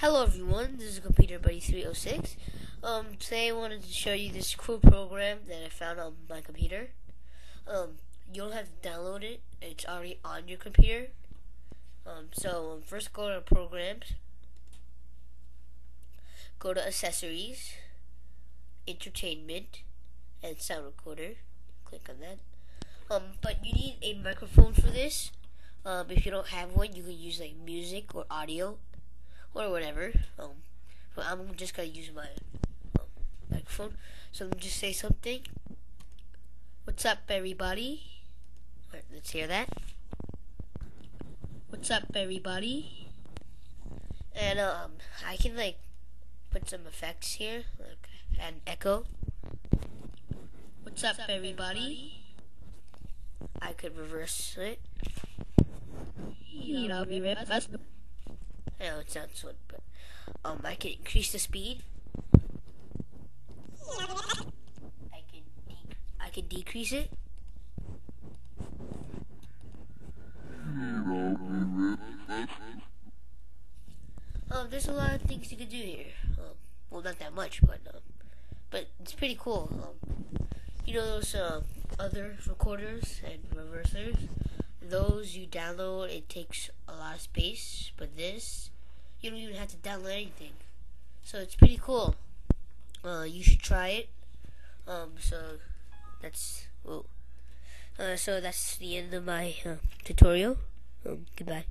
Hello everyone, this is Computer Buddy 306. Today I wanted to show you this cool program that I found on my computer. You don't have to download it, it's already on your computer. First go to Programs, go to Accessories, Entertainment, and Sound Recorder. Click on that. But you need a microphone for this. If you don't have one, you can use like music or audio or whatever. But I'm just gonna use my microphone. So let me just say something. What's up, everybody? Alright, let's hear that. What's up, everybody? And I can like put some effects here, like add an echo. What's up, everybody? I could reverse it. I know it sounds good, but I can increase the speed. I can decrease it. There's a lot of things you can do here. Well, not that much, but it's pretty cool. You know those other recorders and reversers? Those you download, it takes a lot of space, but this, you don't even have to download anything. So it's pretty cool. You should try it. So that's the end of my tutorial. Goodbye.